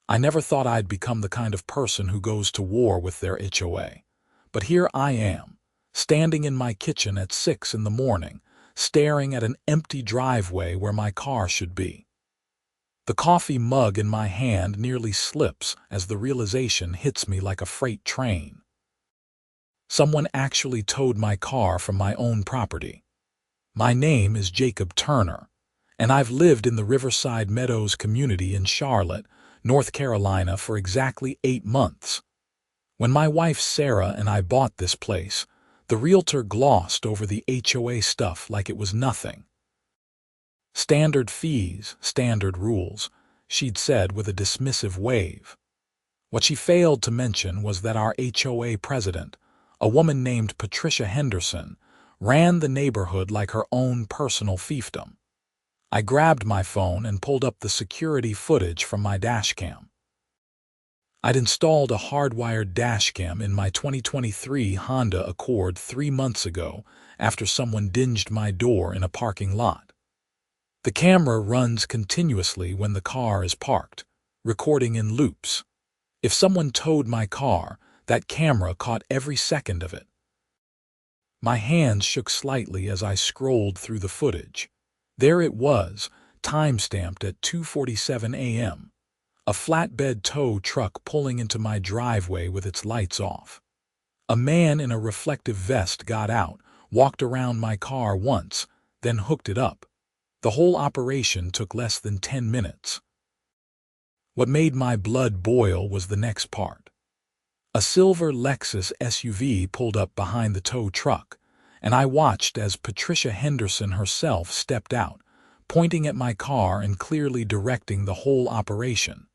I never thought I'd become the kind of person who goes to war with their HOA. But here I am, standing in my kitchen at 6 in the morning, staring at an empty driveway where my car should be. The coffee mug in my hand nearly slips as the realization hits me like a freight train. Someone actually towed my car from my own property. My name is Jacob Turner, and I've lived in the Riverside Meadows community in Charlotte, North Carolina for exactly 8 months. When my wife Sarah and I bought this place, the realtor glossed over the HOA stuff like it was nothing. Standard fees, standard rules, she'd said with a dismissive wave. What she failed to mention was that our HOA president, a woman named Patricia Henderson, ran the neighborhood like her own personal fiefdom. I grabbed my phone and pulled up the security footage from my dashcam. I'd installed a hardwired dashcam in my 2023 Honda Accord 3 months ago after someone dinged my door in a parking lot. The camera runs continuously when the car is parked, recording in loops. If someone towed my car, that camera caught every second of it. My hands shook slightly as I scrolled through the footage. There it was, time-stamped at 2:47 a.m. A flatbed tow truck pulling into my driveway with its lights off. A man in a reflective vest got out, walked around my car once, then hooked it up. The whole operation took less than 10 minutes. What made my blood boil was the next part. A silver Lexus SUV pulled up behind the tow truck, and I watched as Patricia Henderson herself stepped out, pointing at my car and clearly directing the whole operation.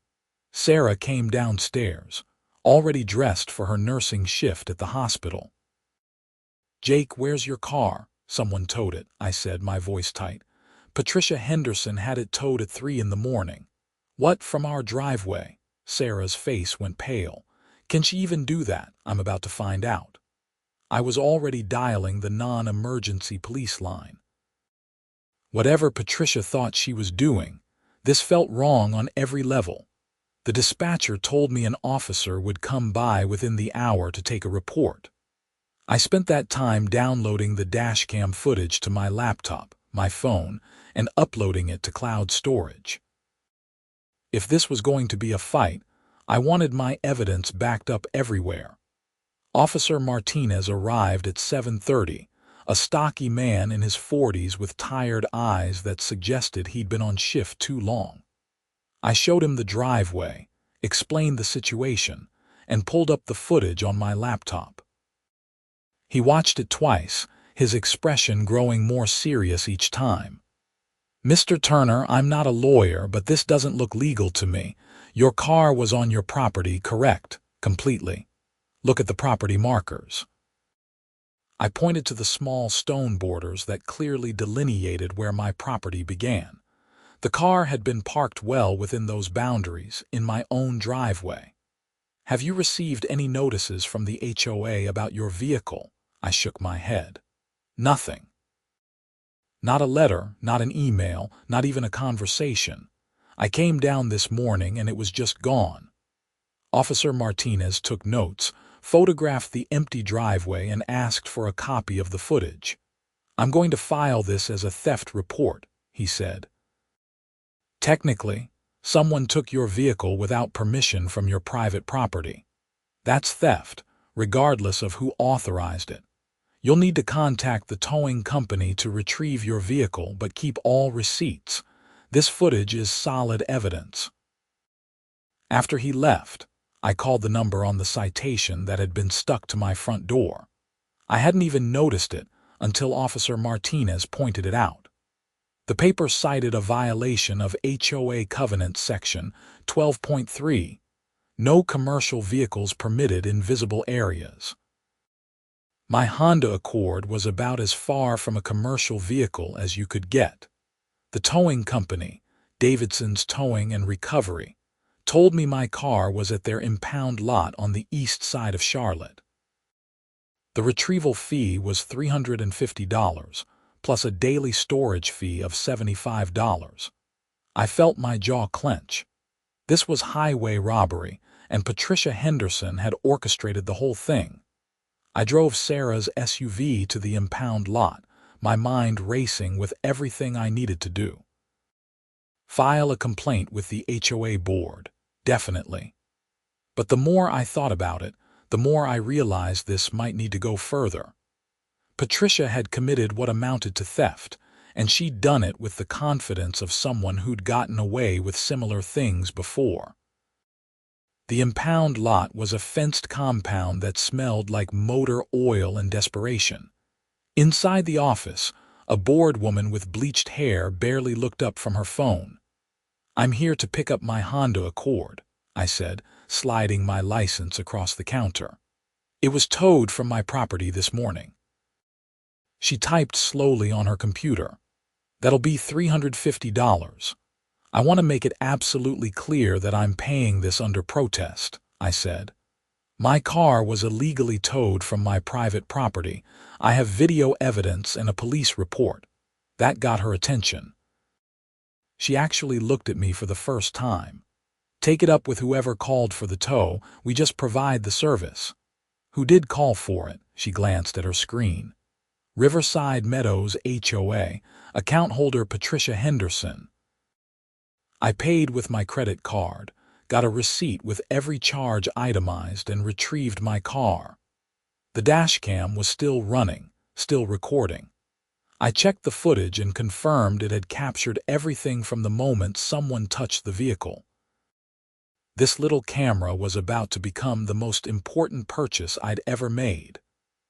Sarah came downstairs, already dressed for her nursing shift at the hospital. "Jake, where's your car?" "Someone towed it," I said, my voice tight. "Patricia Henderson had it towed at 3 in the morning. "What, from our driveway?" Sarah's face went pale. "Can she even do that? I'm about to find out." I was already dialing the non-emergency police line. Whatever Patricia thought she was doing, this felt wrong on every level. The dispatcher told me an officer would come by within the hour to take a report. I spent that time downloading the dashcam footage to my laptop, my phone, and uploading it to cloud storage. If this was going to be a fight, I wanted my evidence backed up everywhere. Officer Martinez arrived at 7:30, a stocky man in his 40s with tired eyes that suggested he'd been on shift too long. I showed him the driveway, explained the situation, and pulled up the footage on my laptop. He watched it twice, his expression growing more serious each time. "Mr. Turner, I'm not a lawyer, but this doesn't look legal to me. Your car was on your property, correct? Completely. Look at the property markers." I pointed to the small stone borders that clearly delineated where my property began. The car had been parked well within those boundaries, in my own driveway. "Have you received any notices from the HOA about your vehicle?" I shook my head. "Nothing. Not a letter, not an email, not even a conversation. I came down this morning and it was just gone." Officer Martinez took notes, photographed the empty driveway, and asked for a copy of the footage. "I'm going to file this as a theft report," he said. "Technically, someone took your vehicle without permission from your private property. That's theft, regardless of who authorized it. You'll need to contact the towing company to retrieve your vehicle, but keep all receipts. This footage is solid evidence." After he left, I called the number on the citation that had been stuck to my front door. I hadn't even noticed it until Officer Martinez pointed it out. The paper cited a violation of HOA Covenant Section 12.3, no commercial vehicles permitted in visible areas. My Honda Accord was about as far from a commercial vehicle as you could get. The towing company, Davidson's Towing and Recovery, told me my car was at their impound lot on the east side of Charlotte. The retrieval fee was $350, plus a daily storage fee of $75. I felt my jaw clench. This was highway robbery, and Patricia Henderson had orchestrated the whole thing. I drove Sarah's SUV to the impound lot, my mind racing with everything I needed to do. File a complaint with the HOA board, definitely. But the more I thought about it, the more I realized this might need to go further. Patricia had committed what amounted to theft, and she'd done it with the confidence of someone who'd gotten away with similar things before. The impound lot was a fenced compound that smelled like motor oil and desperation. Inside the office, a bored woman with bleached hair barely looked up from her phone. "I'm here to pick up my Honda Accord," I said, sliding my license across the counter. "It was towed from my property this morning." She typed slowly on her computer. "That'll be $350. I want to make it absolutely clear that I'm paying this under protest," I said. "My car was illegally towed from my private property. I have video evidence and a police report." That got her attention. She actually looked at me for the first time. "Take it up with whoever called for the tow. We just provide the service." "Who did call for it?" She glanced at her screen. "Riverside Meadows HOA, account holder Patricia Henderson." I paid with my credit card, got a receipt with every charge itemized, and retrieved my car. The dashcam was still running, still recording. I checked the footage and confirmed it had captured everything from the moment someone touched the vehicle. This little camera was about to become the most important purchase I'd ever made.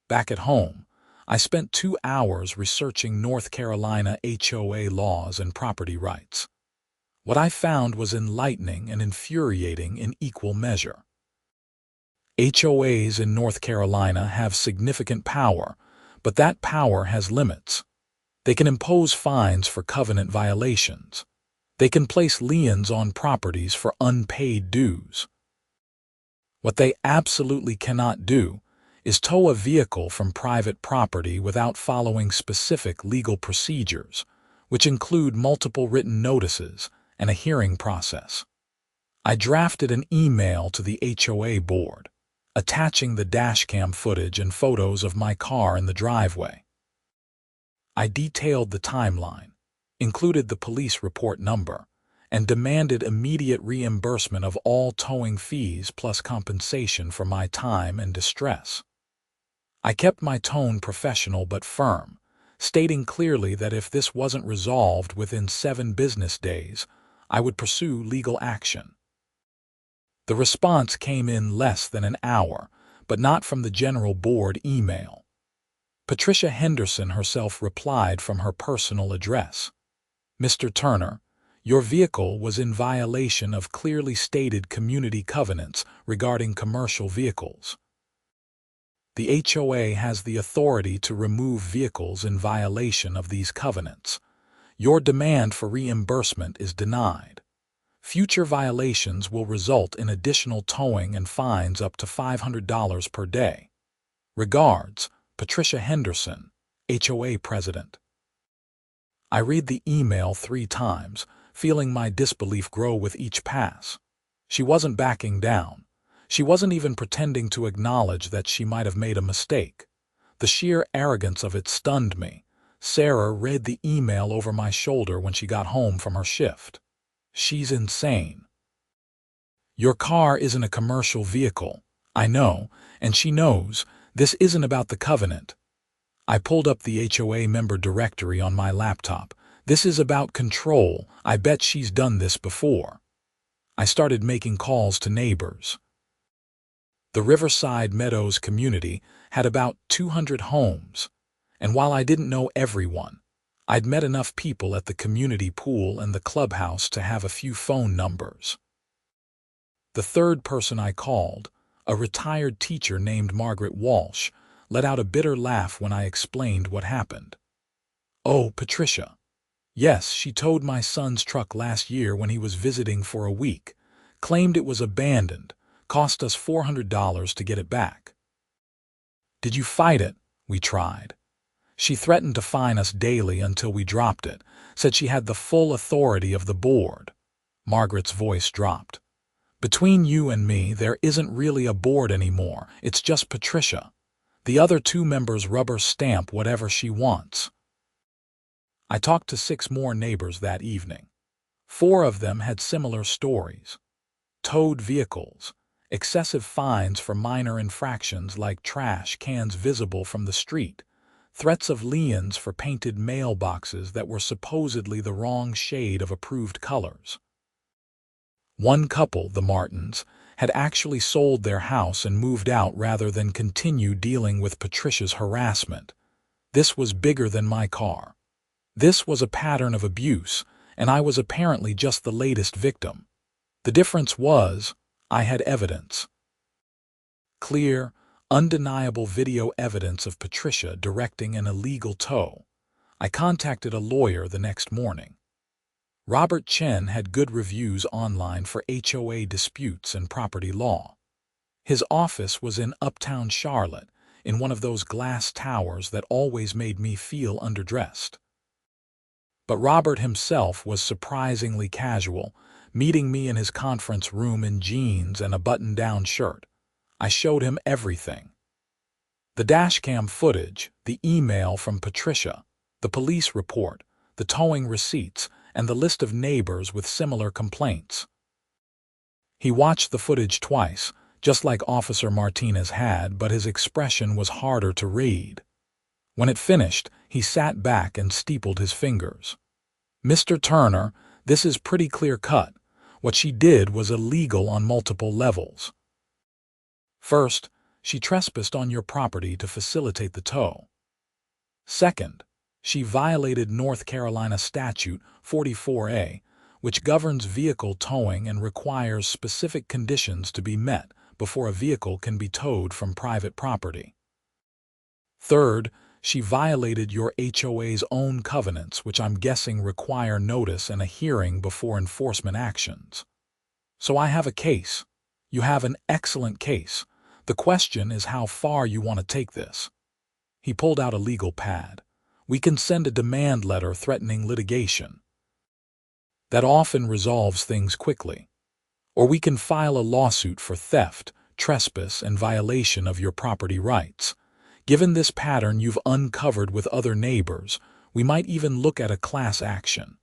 Back at home, I spent 2 hours researching North Carolina HOA laws and property rights. What I found was enlightening and infuriating in equal measure. HOAs in North Carolina have significant power, but that power has limits. They can impose fines for covenant violations. They can place liens on properties for unpaid dues. What they absolutely cannot do is tow a vehicle from private property without following specific legal procedures, which include multiple written notices and a hearing process. I drafted an email to the HOA board, attaching the dashcam footage and photos of my car in the driveway. I detailed the timeline, included the police report number, and demanded immediate reimbursement of all towing fees plus compensation for my time and distress. I kept my tone professional but firm, stating clearly that if this wasn't resolved within 7 business days, I would pursue legal action. The response came in less than an hour, but not from the general board email. Patricia Henderson herself replied from her personal address. "Mr. Turner, your vehicle was in violation of clearly stated community covenants regarding commercial vehicles. The HOA has the authority to remove vehicles in violation of these covenants. Your demand for reimbursement is denied. Future violations will result in additional towing and fines up to $500 per day. Regards, Patricia Henderson, HOA President." I read the email 3 times, feeling my disbelief grow with each pass. She wasn't backing down. She wasn't even pretending to acknowledge that she might have made a mistake. The sheer arrogance of it stunned me. Sarah read the email over my shoulder when she got home from her shift. "She's insane. Your car isn't a commercial vehicle. I know, and she knows. This isn't about the covenant." I pulled up the HOA member directory on my laptop. "This is about control. I bet she's done this before." I started making calls to neighbors. The Riverside Meadows community had about 200 homes, and while I didn't know everyone, I'd met enough people at the community pool and the clubhouse to have a few phone numbers. The third person I called, a retired teacher named Margaret Walsh, let out a bitter laugh when I explained what happened. "Oh, Patricia. Yes, she towed my son's truck last year when he was visiting for a week, claimed it was abandoned, cost us $400 to get it back. Did you fight it?" We tried. "She threatened to fine us daily until we dropped it, said she had the full authority of the board." Margaret's voice dropped. Between you and me, there isn't really a board anymore. It's just Patricia. The other 2 members rubber stamp whatever she wants. I talked to 6 more neighbors that evening. 4 of them had similar stories. Towed vehicles, excessive fines for minor infractions like trash cans visible from the street, threats of liens for painted mailboxes that were supposedly the wrong shade of approved colors. One couple, the Martins, had actually sold their house and moved out rather than continue dealing with Patricia's harassment. This was bigger than my car. This was a pattern of abuse, and I was apparently just the latest victim. The difference was, I had evidence. Clear, undeniable video evidence of Patricia directing an illegal tow. I contacted a lawyer the next morning. Robert Chen had good reviews online for HOA disputes and property law. His office was in uptown Charlotte, in one of those glass towers that always made me feel underdressed. But Robert himself was surprisingly casual, meeting me in his conference room in jeans and a button-down shirt. I showed him everything. The dashcam footage, the email from Patricia, the police report, the towing receipts, and the list of neighbors with similar complaints. He watched the footage twice, just like Officer Martinez had, but his expression was harder to read. When it finished, he sat back and steepled his fingers. "Mr. Turner, this is pretty clear-cut. What she did was illegal on multiple levels. First, she trespassed on your property to facilitate the tow. Second, she violated North Carolina Statute 44A, which governs vehicle towing and requires specific conditions to be met before a vehicle can be towed from private property. Third, she violated your HOA's own covenants, which I'm guessing require notice and a hearing before enforcement actions. So I have a case. You have an excellent case. The question is how far you want to take this." He pulled out a legal pad. "We can send a demand letter threatening litigation. That often resolves things quickly. Or we can file a lawsuit for theft, trespass, and violation of your property rights. Given this pattern you've uncovered with other neighbors, we might even look at a class action."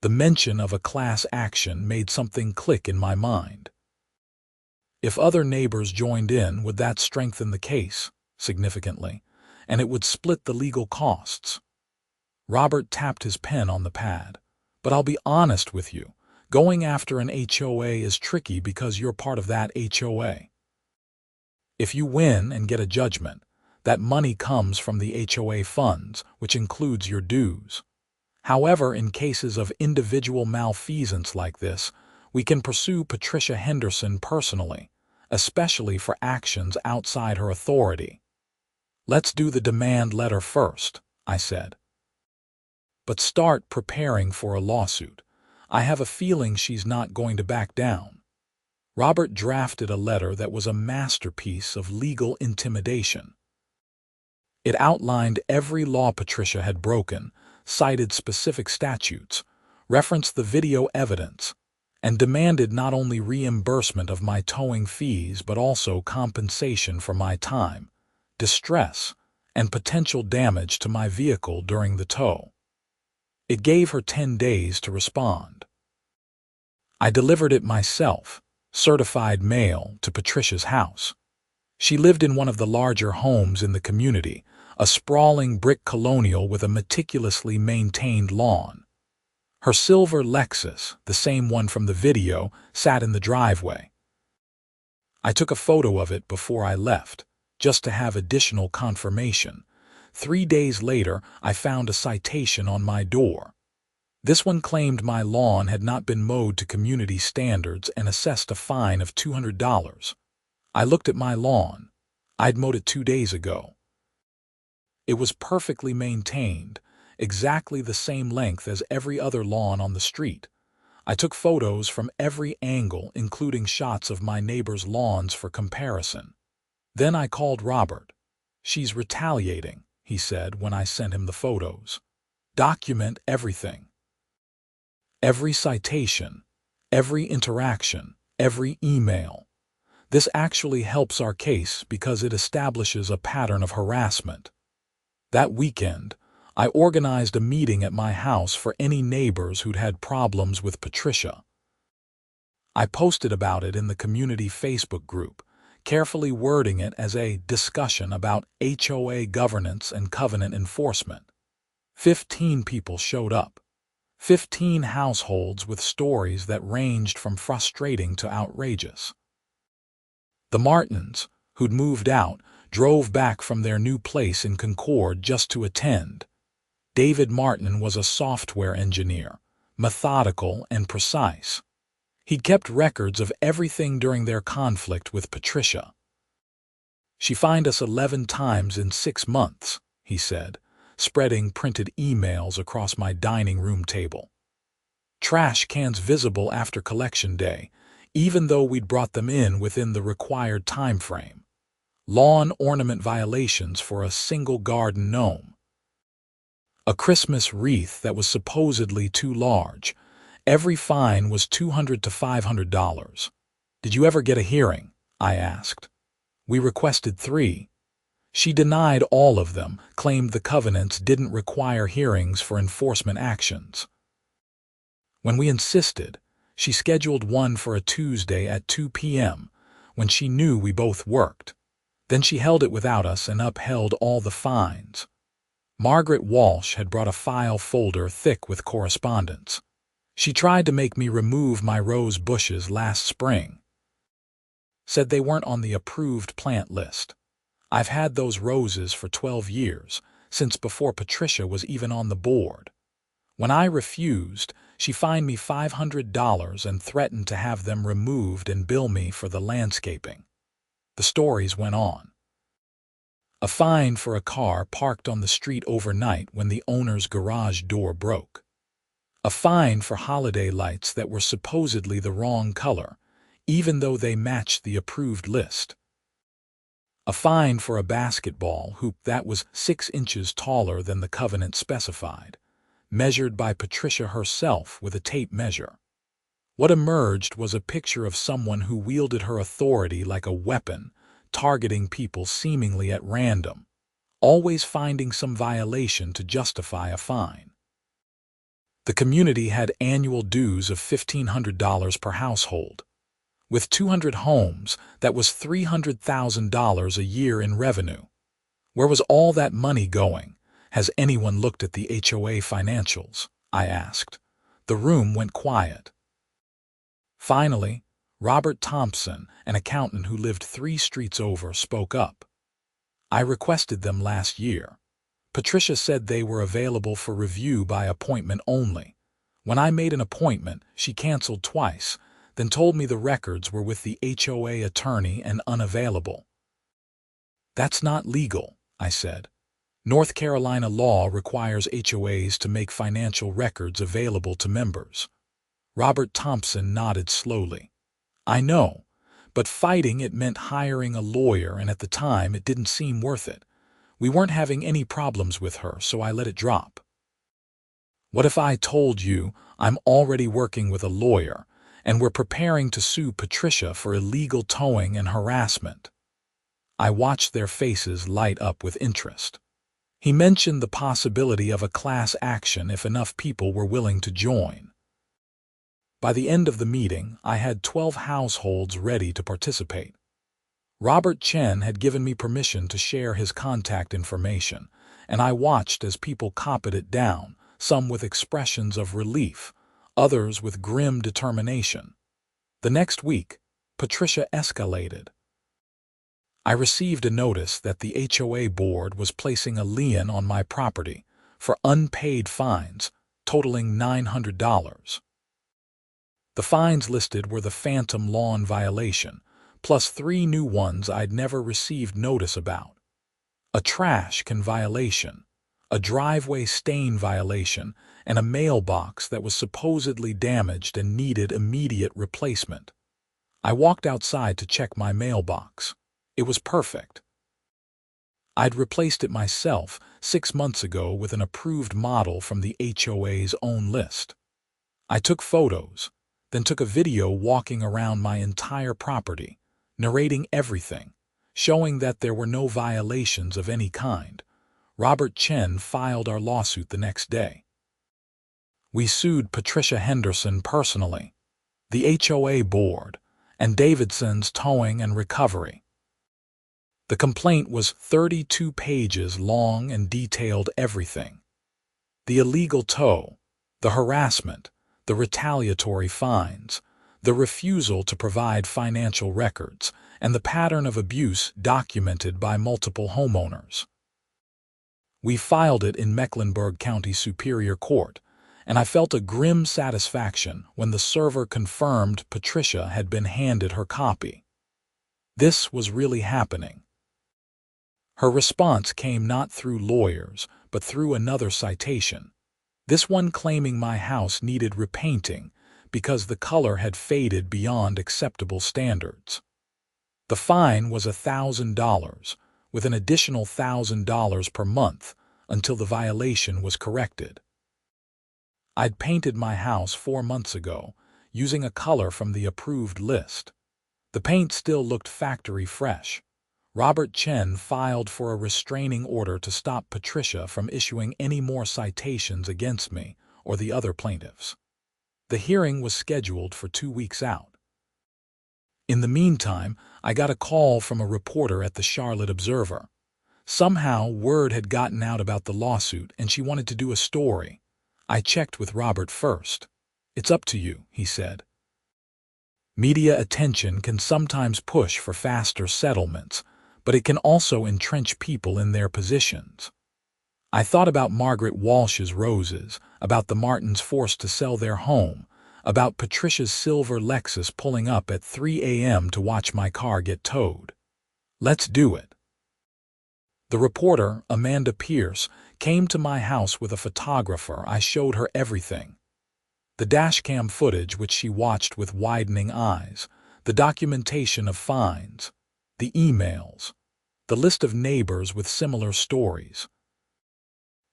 The mention of a class action made something click in my mind. If other neighbors joined in, would that strengthen the case significantly, and it would split the legal costs? Robert tapped his pen on the pad. "But I'll be honest with you, going after an HOA is tricky because you're part of that HOA. If you win and get a judgment, that money comes from the HOA funds, which includes your dues. However, in cases of individual malfeasance like this, we can pursue Patricia Henderson personally, especially for actions outside her authority." "Let's do the demand letter first," I said. "But start preparing for a lawsuit. I have a feeling she's not going to back down." Robert drafted a letter that was a masterpiece of legal intimidation. It outlined every law Patricia had broken, cited specific statutes, referenced the video evidence, and demanded not only reimbursement of my towing fees but also compensation for my time, distress, and potential damage to my vehicle during the tow. It gave her 10 days to respond. I delivered it myself, certified mail, to Patricia's house. She lived in one of the larger homes in the community, a sprawling brick colonial with a meticulously maintained lawn. Her silver Lexus, the same one from the video, sat in the driveway. I took a photo of it before I left, just to have additional confirmation. 3 days later, I found a citation on my door. This one claimed my lawn had not been mowed to community standards and assessed a fine of $200. I looked at my lawn. I'd mowed it 2 days ago. It was perfectly maintained, exactly the same length as every other lawn on the street. I took photos from every angle, including shots of my neighbor's lawns for comparison. Then I called Robert. "She's retaliating," he said when I sent him the photos. "Document everything. Every citation, every interaction, every email. This actually helps our case because it establishes a pattern of harassment. That weekend, I organized a meeting at my house for any neighbors who'd had problems with Patricia. I posted about it in the community Facebook group, carefully wording it as a discussion about HOA governance and covenant enforcement. 15 people showed up. 15 households with stories that ranged from frustrating to outrageous. The Martins, who'd moved out, drove back from their new place in Concord just to attend. David Martin was a software engineer, methodical and precise. He'd kept records of everything during their conflict with Patricia. "She fined us 11 times in 6 months," he said, spreading printed emails across my dining room table. Trash cans visible after collection day, even though we'd brought them in within the required time frame. Lawn ornament violations for a single garden gnome. A Christmas wreath that was supposedly too large. Every fine was $200 to $500. "Did you ever get a hearing?" I asked. "We requested 3. She denied all of them, claimed the covenants didn't require hearings for enforcement actions. When we insisted, she scheduled one for a Tuesday at 2 p.m., when she knew we both worked. Then she held it without us and upheld all the fines. Margaret Walsh had brought a file folder thick with correspondence. She tried to make me remove my rose bushes last spring. Said they weren't on the approved plant list. I've had those roses for 12 years, since before Patricia was even on the board. When I refused, she fined me $500 and threatened to have them removed and bill me for the landscaping." The stories went on. A fine for a car parked on the street overnight when the owner's garage door broke. A fine for holiday lights that were supposedly the wrong color, even though they matched the approved list. A fine for a basketball hoop that was 6 inches taller than the covenant specified, measured by Patricia herself with a tape measure. What emerged was a picture of someone who wielded her authority like a weapon, targeting people seemingly at random, always finding some violation to justify a fine. The community had annual dues of $1,500 per household. With 200 homes, that was $300,000 a year in revenue. Where was all that money going? "Has anyone looked at the HOA financials?" I asked. The room went quiet. Finally, Robert Thompson, an accountant who lived 3 streets over, spoke up. "I requested them last year. Patricia said they were available for review by appointment only. When I made an appointment, she canceled twice, then told me the records were with the HOA attorney and unavailable." "That's not legal," I said. "North Carolina law requires HOAs to make financial records available to members." Robert Thompson nodded slowly. "I know, but fighting it meant hiring a lawyer, and at the time it didn't seem worth it. We weren't having any problems with her, so I let it drop." "What if I told you I'm already working with a lawyer, and we're preparing to sue Patricia for illegal towing and harassment?" I watched their faces light up with interest. He mentioned the possibility of a class action if enough people were willing to join. By the end of the meeting, I had 12 households ready to participate. Robert Chen had given me permission to share his contact information, and I watched as people copied it down, some with expressions of relief, others with grim determination. The next week, Patricia escalated. I received a notice that the HOA board was placing a lien on my property for unpaid fines totaling $900. The fines listed were the phantom lawn violation, plus 3 new ones I'd never received notice about. A trash can violation, a driveway stain violation, and a mailbox that was supposedly damaged and needed immediate replacement. I walked outside to check my mailbox. It was perfect. I'd replaced it myself 6 months ago with an approved model from the HOA's own list. I took photos, then took a video walking around my entire property, narrating everything, showing that there were no violations of any kind. Robert Chen filed our lawsuit the next day. We sued Patricia Henderson personally, the HOA board, and Davidson's Towing and Recovery. The complaint was 32 pages long and detailed everything: the illegal tow, the harassment, the retaliatory fines, the refusal to provide financial records, and the pattern of abuse documented by multiple homeowners. We filed it in Mecklenburg County Superior Court, and I felt a grim satisfaction when the server confirmed Patricia had been handed her copy. This was really happening. Her response came not through lawyers, but through another citation, this one claiming my house needed repainting because the color had faded beyond acceptable standards. The fine was $1,000, with an additional $1,000 per month until the violation was corrected. I'd painted my house 4 months ago, using a color from the approved list. The paint still looked factory fresh. Robert Chen filed for a restraining order to stop Patricia from issuing any more citations against me or the other plaintiffs. The hearing was scheduled for 2 weeks out. In the meantime, I got a call from a reporter at the Charlotte Observer. Somehow, word had gotten out about the lawsuit and she wanted to do a story. I checked with Robert first. "It's up to you," he said. Media attention can sometimes push for faster settlements, but it can also entrench people in their positions. I thought about Margaret Walsh's roses, about the Martins forced to sell their home, about Patricia's silver Lexus pulling up at 3 a.m. to watch my car get towed. Let's do it. The reporter, Amanda Pierce, came to my house with a photographer. I showed her everything. The dashcam footage which she watched with widening eyes, the documentation of fines, the emails, the list of neighbors with similar stories.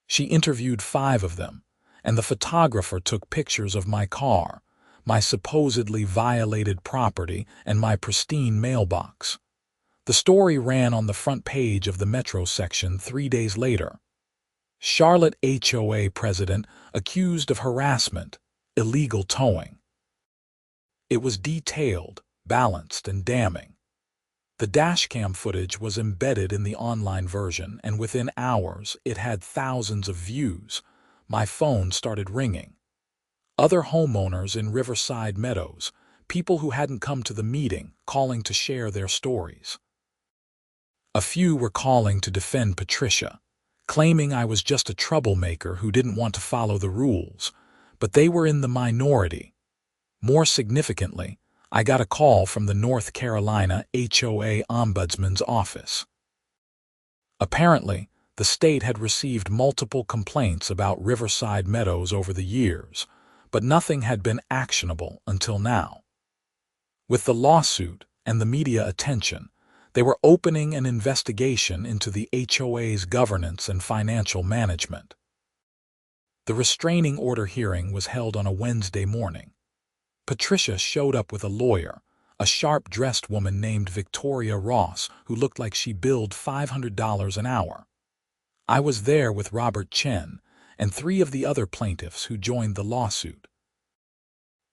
She interviewed 5 of them, and the photographer took pictures of my car, my supposedly violated property, and my pristine mailbox. The story ran on the front page of the Metro section 3 days later. Charlotte HOA president accused of harassment, illegal towing. It was detailed, balanced, and damning. The dashcam footage was embedded in the online version, and within hours it had thousands of views. My phone started ringing. Other homeowners in Riverside Meadows, people who hadn't come to the meeting, calling to share their stories. A few were calling to defend Patricia, claiming I was just a troublemaker who didn't want to follow the rules, but they were in the minority. More significantly, I got a call from the North Carolina HOA Ombudsman's office. Apparently, the state had received multiple complaints about Riverside Meadows over the years, but nothing had been actionable until now. With the lawsuit and the media attention, they were opening an investigation into the HOA's governance and financial management. The restraining order hearing was held on a Wednesday morning. Patricia showed up with a lawyer, a sharp-dressed woman named Victoria Ross, who looked like she billed $500 an hour. I was there with Robert Chen and 3 of the other plaintiffs who joined the lawsuit.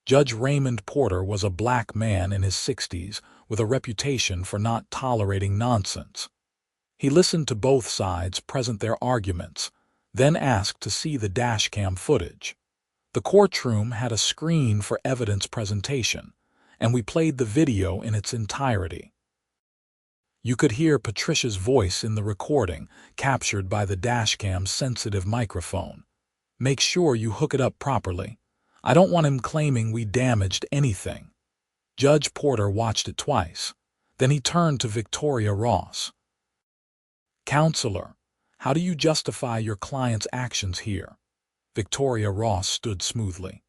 Judge Raymond Porter was a black man in his 60s with a reputation for not tolerating nonsense. He listened to both sides present their arguments, then asked to see the dashcam footage. The courtroom had a screen for evidence presentation, and we played the video in its entirety. You could hear Patricia's voice in the recording, captured by the dashcam's sensitive microphone. "Make sure you hook it up properly. I don't want him claiming we damaged anything." Judge Porter watched it twice. Then he turned to Victoria Ross. "Counselor, how do you justify your client's actions here?" Victoria Ross stood smoothly.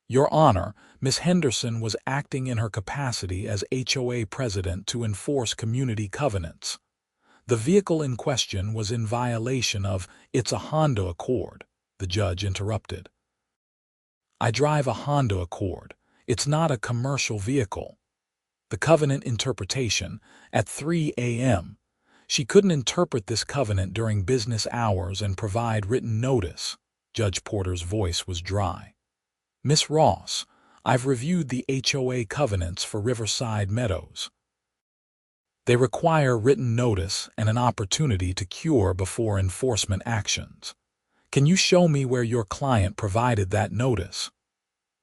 "Your Honor, Miss Henderson was acting in her capacity as HOA president to enforce community covenants. The vehicle in question was in violation of It's a Honda Accord," the judge interrupted. "I drive a Honda Accord. It's not a commercial vehicle. The covenant interpretation at 3 a.m. She couldn't interpret this covenant during business hours and provide written notice. Judge Porter's voice was dry. Miss Ross, I've reviewed the HOA covenants for Riverside Meadows. They require written notice and an opportunity to cure before enforcement actions. Can you show me where your client provided that notice?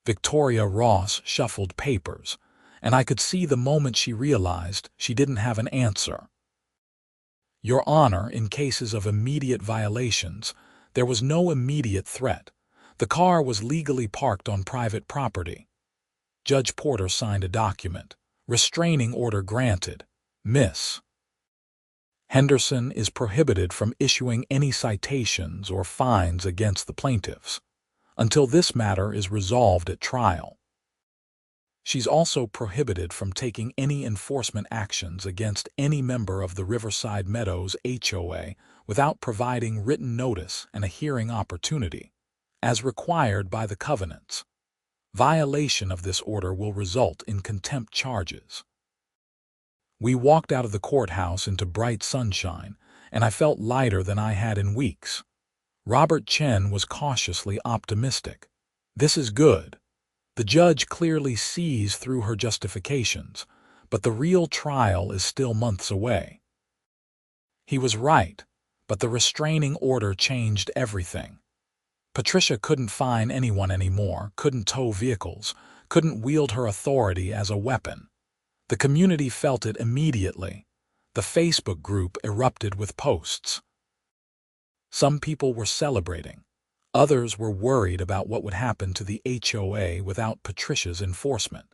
Victoria Ross shuffled papers, and I could see the moment she realized she didn't have an answer. Your Honor, in cases of immediate violations, there was no immediate threat. The car was legally parked on private property. Judge Porter signed a document. Restraining order granted. Miss Henderson is prohibited from issuing any citations or fines against the plaintiffs until this matter is resolved at trial. She's also prohibited from taking any enforcement actions against any member of the Riverside Meadows HOA without providing written notice and a hearing opportunity, as required by the covenants. Violation of this order will result in contempt charges. We walked out of the courthouse into bright sunshine, and I felt lighter than I had in weeks. Robert Chen was cautiously optimistic. This is good. The judge clearly sees through her justifications, but the real trial is still months away. He was right, but the restraining order changed everything. Patricia couldn't fine anyone anymore, couldn't tow vehicles, couldn't wield her authority as a weapon. The community felt it immediately. The Facebook group erupted with posts. Some people were celebrating. Others were worried about what would happen to the HOA without Patricia's enforcement.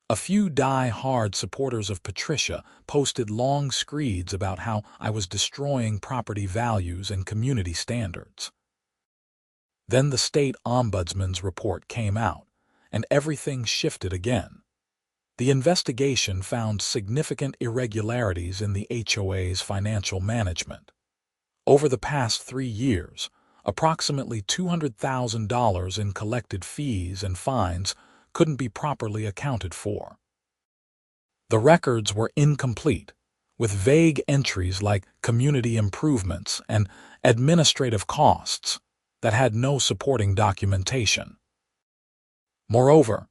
A few die-hard supporters of Patricia posted long screeds about how I was destroying property values and community standards. Then the state ombudsman's report came out, and everything shifted again. The investigation found significant irregularities in the HOA's financial management. Over the past 3 years, approximately $200,000 in collected fees and fines couldn't be properly accounted for. The records were incomplete, with vague entries like community improvements and administrative costs that had no supporting documentation. Moreover,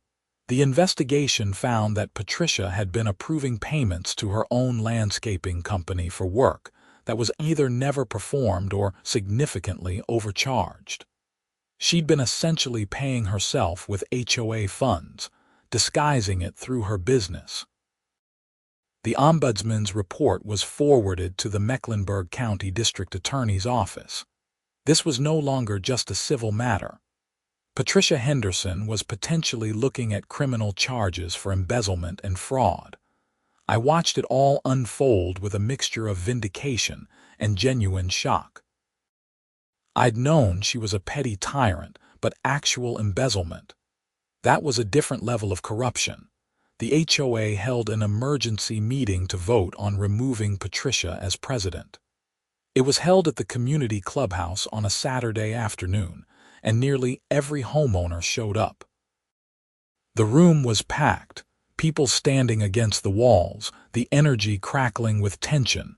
the investigation found that Patricia had been approving payments to her own landscaping company for work that was either never performed or significantly overcharged. She'd been essentially paying herself with HOA funds, disguising it through her business. The ombudsman's report was forwarded to the Mecklenburg County District Attorney's Office. This was no longer just a civil matter. Patricia Henderson was potentially looking at criminal charges for embezzlement and fraud. I watched it all unfold with a mixture of vindication and genuine shock. I'd known she was a petty tyrant, but actual embezzlement. That was a different level of corruption. The HOA held an emergency meeting to vote on removing Patricia as president. It was held at the community clubhouse on a Saturday afternoon, and nearly every homeowner showed up. The room was packed. People standing against the walls, the energy crackling with tension.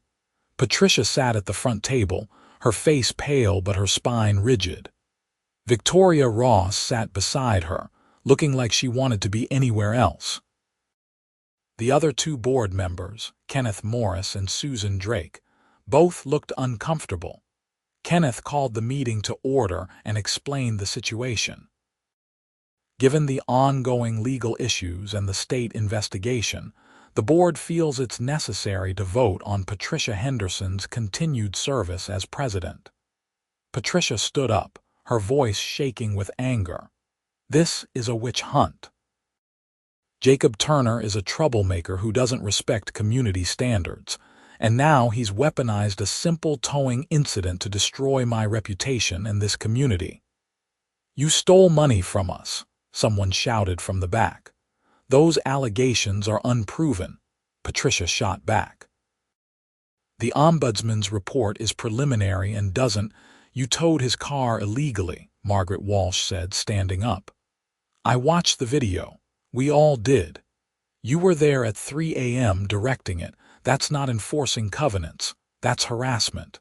Patricia sat at the front table, her face pale but her spine rigid. Victoria Ross sat beside her, looking like she wanted to be anywhere else. The other 2 board members, Kenneth Morris and Susan Drake, both looked uncomfortable. Kenneth called the meeting to order and explained the situation. Given the ongoing legal issues and the state investigation, the board feels it's necessary to vote on Patricia Henderson's continued service as president. Patricia stood up, her voice shaking with anger. This is a witch hunt. Jacob Turner is a troublemaker who doesn't respect community standards, and now he's weaponized a simple towing incident to destroy my reputation in this community. You stole money from us, someone shouted from the back. Those allegations are unproven, Patricia shot back. The ombudsman's report is preliminary and doesn't. You towed his car illegally, Margaret Walsh said, standing up. I watched the video. We all did. You were there at 3 a.m. directing it. That's not enforcing covenants. That's harassment.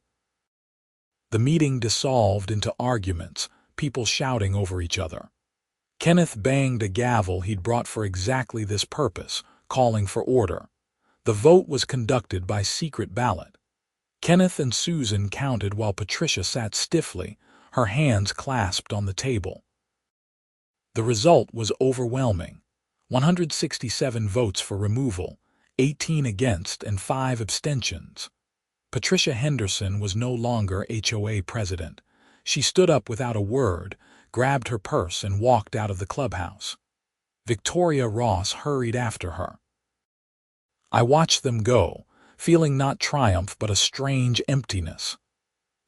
The meeting dissolved into arguments, people shouting over each other. Kenneth banged a gavel he'd brought for exactly this purpose, calling for order. The vote was conducted by secret ballot. Kenneth and Susan counted while Patricia sat stiffly, her hands clasped on the table. The result was overwhelming. 167 votes for removal, 18 against, and 5 abstentions. Patricia Henderson was no longer HOA president. She stood up without a word, grabbed her purse, and walked out of the clubhouse. Victoria Ross hurried after her. I watched them go, feeling not triumph but a strange emptiness.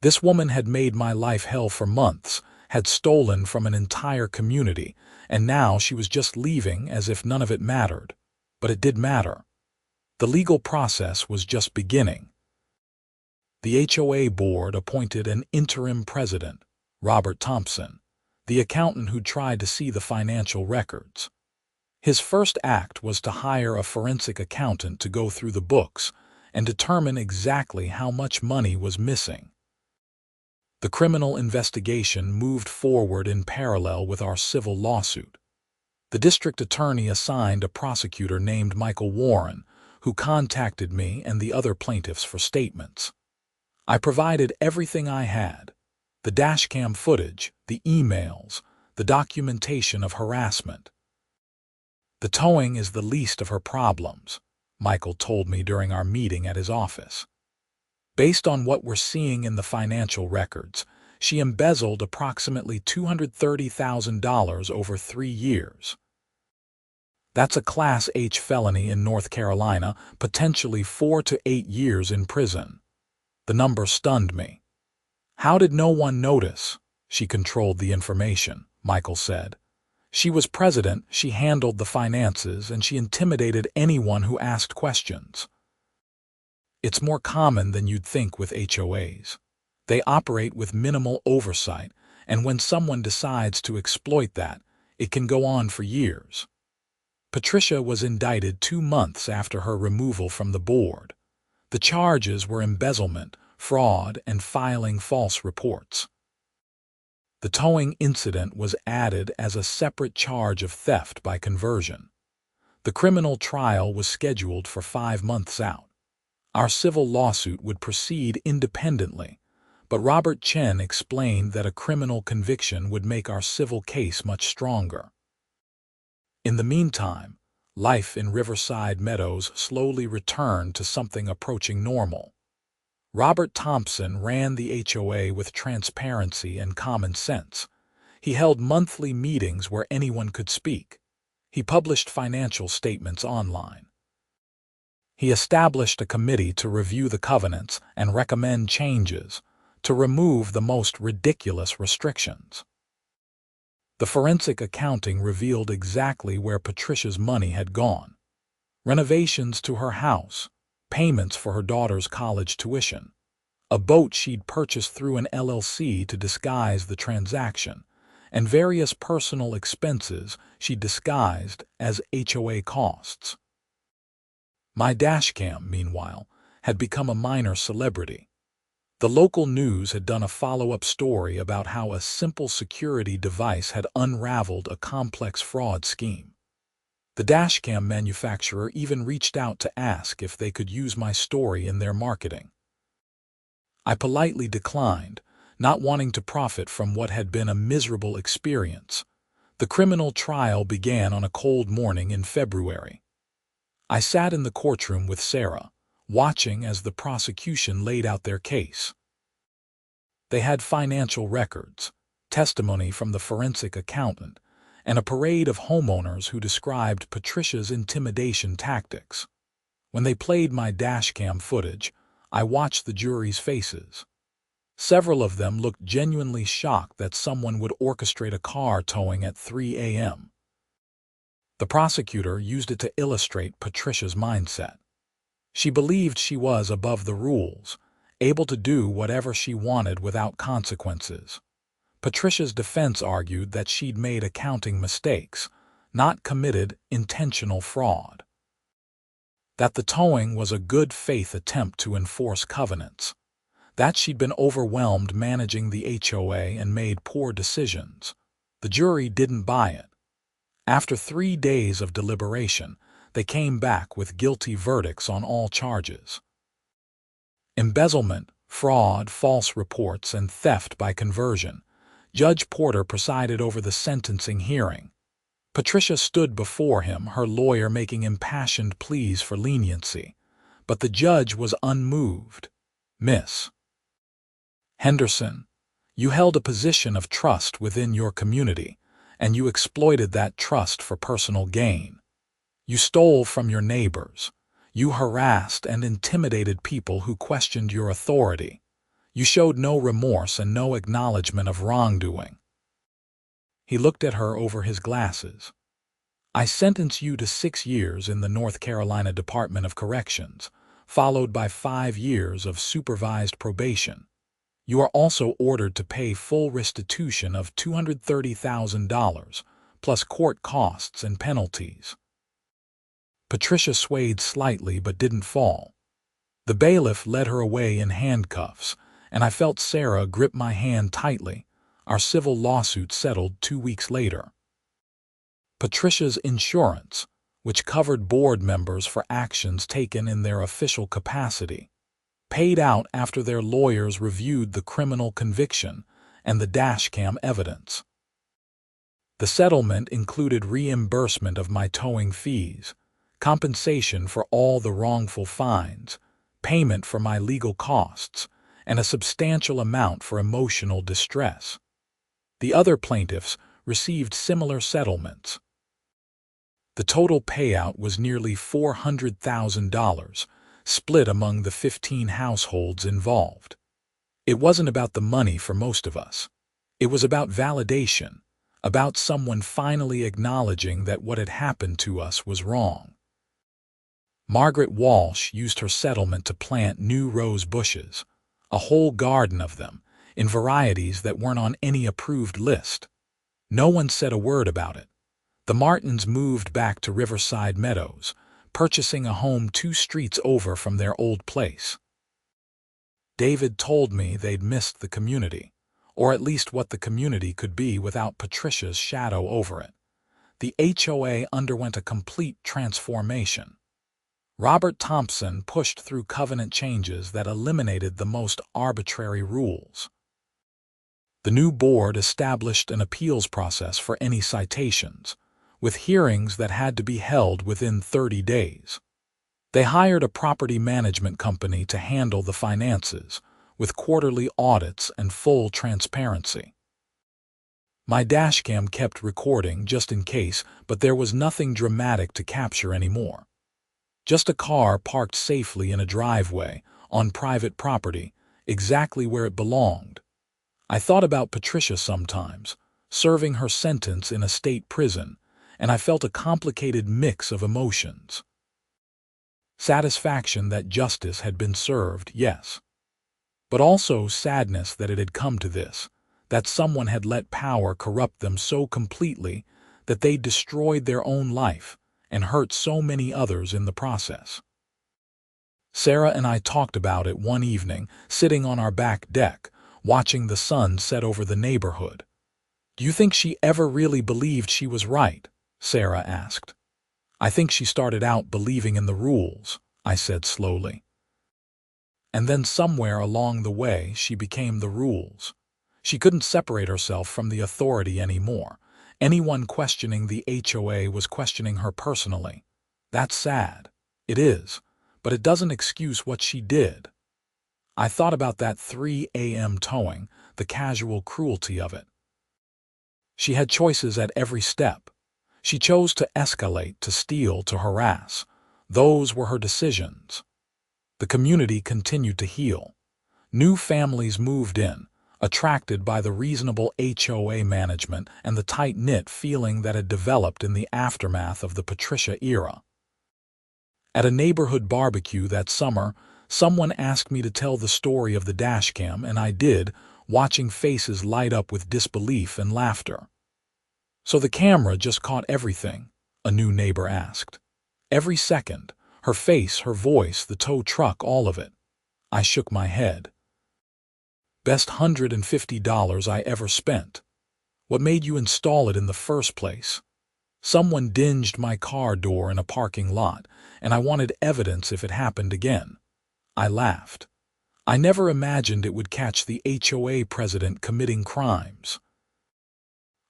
This woman had made my life hell for months, had stolen from an entire community, and now she was just leaving as if none of it mattered. But it did matter. The legal process was just beginning. The HOA board appointed an interim president, Robert Thompson, the accountant who tried to see the financial records. His first act was to hire a forensic accountant to go through the books and determine exactly how much money was missing. The criminal investigation moved forward in parallel with our civil lawsuit. The district attorney assigned a prosecutor named Michael Warren, who contacted me and the other plaintiffs for statements. I provided everything I had: the dashcam footage, the emails, the documentation of harassment. The towing is the least of her problems, Michael told me during our meeting at his office. Based on what we're seeing in the financial records, she embezzled approximately $230,000 over 3 years. That's a Class H felony in North Carolina, potentially 4 to 8 years in prison. The number stunned me. How did no one notice? She controlled the information, Michael said. She was president, she handled the finances, and she intimidated anyone who asked questions. It's more common than you'd think with HOAs. They operate with minimal oversight, and when someone decides to exploit that, it can go on for years. Patricia was indicted 2 months after her removal from the board. The charges were embezzlement, fraud, and filing false reports. The towing incident was added as a separate charge of theft by conversion. The criminal trial was scheduled for 5 months out. Our civil lawsuit would proceed independently, but Robert Chen explained that a criminal conviction would make our civil case much stronger. In the meantime, life in Riverside Meadows slowly returned to something approaching normal. Robert Thompson ran the HOA with transparency and common sense. He held monthly meetings where anyone could speak. He published financial statements online. He established a committee to review the covenants and recommend changes, to remove the most ridiculous restrictions. The forensic accounting revealed exactly where Patricia's money had gone. Renovations to her house, payments for her daughter's college tuition, a boat she'd purchased through an LLC to disguise the transaction, and various personal expenses she'd disguised as HOA costs. My dashcam, meanwhile, had become a minor celebrity. The local news had done a follow-up story about how a simple security device had unraveled a complex fraud scheme. The dashcam manufacturer even reached out to ask if they could use my story in their marketing. I politely declined, not wanting to profit from what had been a miserable experience. The criminal trial began on a cold morning in February. I sat in the courtroom with Sarah, watching as the prosecution laid out their case. They had financial records, testimony from the forensic accountant, and a parade of homeowners who described Patricia's intimidation tactics. When they played my dashcam footage, I watched the jury's faces. Several of them looked genuinely shocked that someone would orchestrate a car towing at 3 a.m. The prosecutor used it to illustrate Patricia's mindset. She believed she was above the rules, able to do whatever she wanted without consequences. Patricia's defense argued that she'd made accounting mistakes, not committed intentional fraud. That the towing was a good faith attempt to enforce covenants. That she'd been overwhelmed managing the HOA and made poor decisions. The jury didn't buy it. After 3 days of deliberation, they came back with guilty verdicts on all charges. Embezzlement, fraud, false reports, and theft by conversion. Judge Porter presided over the sentencing hearing. Patricia stood before him, her lawyer making impassioned pleas for leniency. But the judge was unmoved. Miss Henderson, you held a position of trust within your community, and you exploited that trust for personal gain. You stole from your neighbors. You harassed and intimidated people who questioned your authority. You showed no remorse and no acknowledgement of wrongdoing. He looked at her over his glasses. I sentence you to 6 years in the North Carolina Department of Corrections, followed by 5 years of supervised probation. You are also ordered to pay full restitution of $230,000, plus court costs and penalties. Patricia swayed slightly but didn't fall. The bailiff led her away in handcuffs, and I felt Sarah grip my hand tightly. Our civil lawsuit settled 2 weeks later. Patricia's insurance, which covered board members for actions taken in their official capacity, paid out after their lawyers reviewed the criminal conviction and the dashcam evidence. The settlement included reimbursement of my towing fees, compensation for all the wrongful fines, payment for my legal costs, and a substantial amount for emotional distress. The other plaintiffs received similar settlements. The total payout was nearly $400,000, split among the 15 households involved. It wasn't about the money for most of us. It was about validation, about someone finally acknowledging that what had happened to us was wrong. Margaret Walsh used her settlement to plant new rose bushes, a whole garden of them, in varieties that weren't on any approved list. No one said a word about it. The Martins moved back to Riverside Meadows, purchasing a home 2 streets over from their old place. David told me they'd missed the community, or at least what the community could be without Patricia's shadow over it. The HOA underwent a complete transformation. Robert Thompson pushed through covenant changes that eliminated the most arbitrary rules. The new board established an appeals process for any citations, with hearings that had to be held within 30 days. They hired a property management company to handle the finances, with quarterly audits and full transparency. My dashcam kept recording just in case, but there was nothing dramatic to capture anymore. Just a car parked safely in a driveway, on private property, exactly where it belonged. I thought about Patricia sometimes, serving her sentence in a state prison, and I felt a complicated mix of emotions. Satisfaction that justice had been served, yes. But also sadness that it had come to this, that someone had let power corrupt them so completely that they destroyed their own life and hurt so many others in the process. Sarah and I talked about it one evening, sitting on our back deck, watching the sun set over the neighborhood. "Do you think she ever really believed she was right?" Sarah asked. "I think she started out believing in the rules," I said slowly. "And then somewhere along the way she became the rules. She couldn't separate herself from the authority anymore. Anyone questioning the HOA was questioning her personally. That's sad. It is, but it doesn't excuse what she did." I thought about that 3 a.m. towing, the casual cruelty of it. She had choices at every step. She chose to escalate, to steal, to harass. Those were her decisions. The community continued to heal. New families moved in, attracted by the reasonable HOA management and the tight-knit feeling that had developed in the aftermath of the Patricia era. At a neighborhood barbecue that summer, someone asked me to tell the story of the dashcam, and I did, watching faces light up with disbelief and laughter. "So the camera just caught everything?" a new neighbor asked. "Every second. Her face, her voice, the tow truck, all of it." I shook my head. "Best $150 I ever spent." "What made you install it in the first place?" "Someone dinged my car door in a parking lot, and I wanted evidence if it happened again." I laughed. I never imagined it would catch the HOA president committing crimes.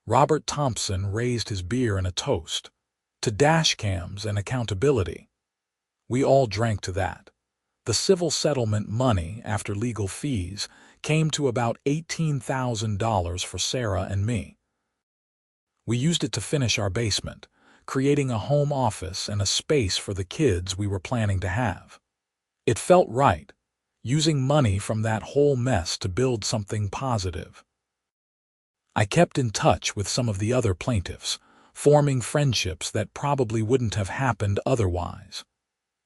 Robert Thompson raised his beer in a toast. To dashcams and accountability. We all drank to that. The civil settlement money, after legal fees, came to about $18,000 for Sarah and me. We used it to finish our basement, creating a home office and a space for the kids we were planning to have. It felt right, using money from that whole mess to build something positive. I kept in touch with some of the other plaintiffs, forming friendships that probably wouldn't have happened otherwise.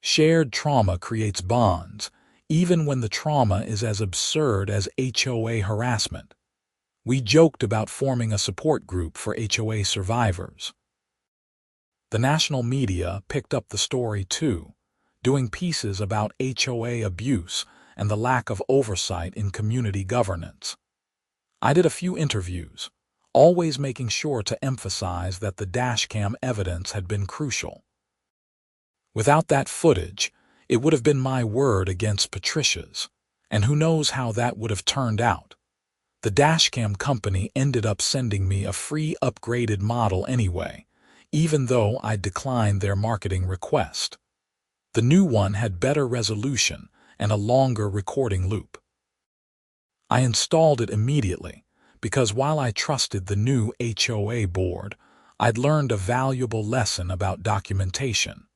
Shared trauma creates bonds, even when the trauma is as absurd as HOA harassment. We joked about forming a support group for HOA survivors. The national media picked up the story too, doing pieces about HOA abuse and the lack of oversight in community governance. I did a few interviews, always making sure to emphasize that the dashcam evidence had been crucial. Without that footage, it would have been my word against Patricia's, and who knows how that would have turned out. The dashcam company ended up sending me a free upgraded model anyway, even though I declined their marketing request. The new one had better resolution and a longer recording loop. I installed it immediately because while I trusted the new HOA board, I'd learned a valuable lesson about documentation.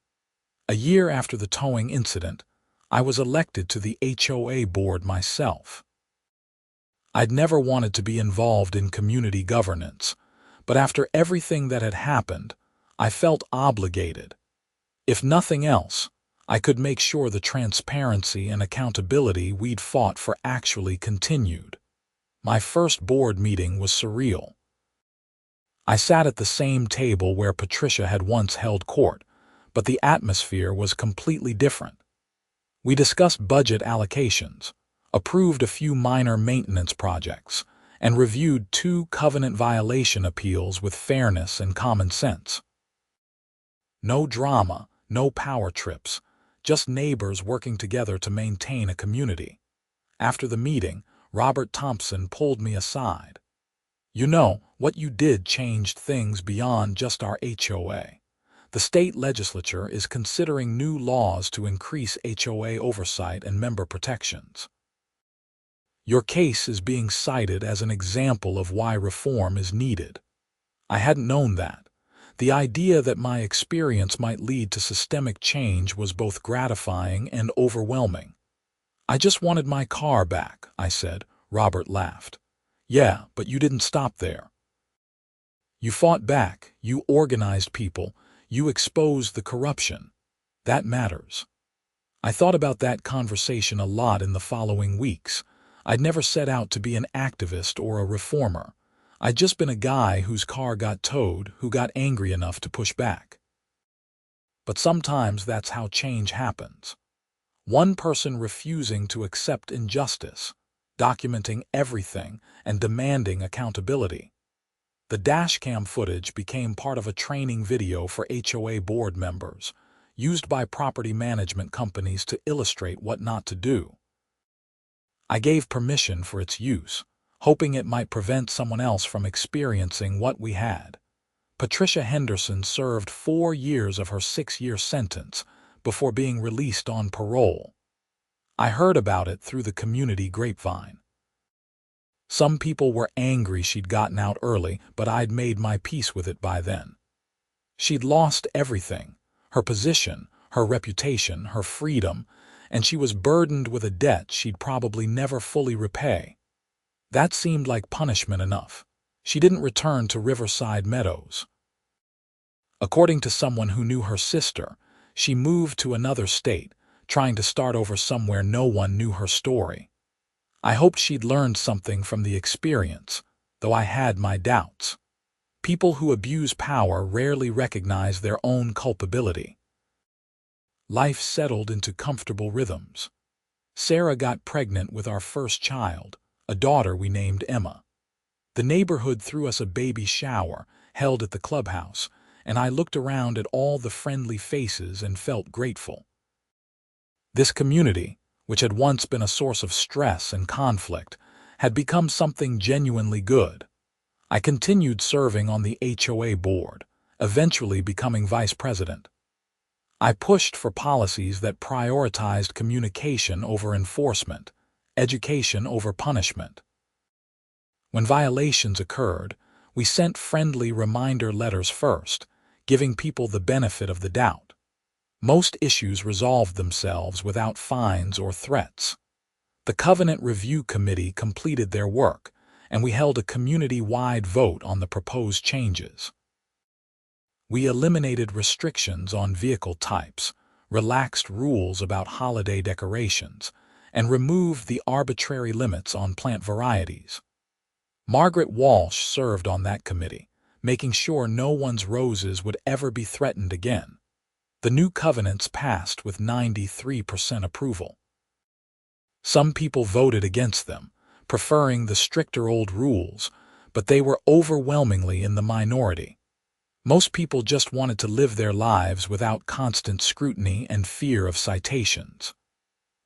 A year after the towing incident, I was elected to the HOA board myself. I'd never wanted to be involved in community governance, but after everything that had happened, I felt obligated. If nothing else, I could make sure the transparency and accountability we'd fought for actually continued. My first board meeting was surreal. I sat at the same table where Patricia had once held court, but the atmosphere was completely different. We discussed budget allocations, approved a few minor maintenance projects, and reviewed 2 covenant violation appeals with fairness and common sense. No drama, no power trips, just neighbors working together to maintain a community. After the meeting, Robert Thompson pulled me aside. "You know, what you did changed things beyond just our HOA. The state legislature is considering new laws to increase HOA oversight and member protections. Your case is being cited as an example of why reform is needed." I hadn't known that. The idea that my experience might lead to systemic change was both gratifying and overwhelming. "I just wanted my car back," I said. Robert laughed. "Yeah, but you didn't stop there. You fought back, you organized people, you exposed the corruption. That matters." I thought about that conversation a lot in the following weeks. I'd never set out to be an activist or a reformer. I'd just been a guy whose car got towed, who got angry enough to push back. But sometimes that's how change happens. One person refusing to accept injustice, documenting everything, and demanding accountability. The dashcam footage became part of a training video for HOA board members, used by property management companies to illustrate what not to do. I gave permission for its use, hoping it might prevent someone else from experiencing what we had. Patricia Henderson served 4 years of her 6-year sentence before being released on parole. I heard about it through the community grapevine. Some people were angry she'd gotten out early, but I'd made my peace with it by then. She'd lost everything, her position, her reputation, her freedom, and she was burdened with a debt she'd probably never fully repay. That seemed like punishment enough. She didn't return to Riverside Meadows. According to someone who knew her sister, she moved to another state, trying to start over somewhere no one knew her story. I hoped she'd learned something from the experience, though I had my doubts. People who abuse power rarely recognize their own culpability. Life settled into comfortable rhythms. Sarah got pregnant with our first child, a daughter we named Emma. The neighborhood threw us a baby shower held at the clubhouse, and I looked around at all the friendly faces and felt grateful. This community, which had once been a source of stress and conflict, had become something genuinely good. I continued serving on the HOA board, eventually becoming vice president. I pushed for policies that prioritized communication over enforcement, education over punishment. When violations occurred, we sent friendly reminder letters first, giving people the benefit of the doubt. Most issues resolved themselves without fines or threats. The Covenant Review Committee completed their work, and we held a community-wide vote on the proposed changes. We eliminated restrictions on vehicle types, relaxed rules about holiday decorations, and removed the arbitrary limits on plant varieties. Margaret Walsh served on that committee, making sure no one's roses would ever be threatened again. The new covenants passed with 93% approval. Some people voted against them, preferring the stricter old rules, but they were overwhelmingly in the minority. Most people just wanted to live their lives without constant scrutiny and fear of citations.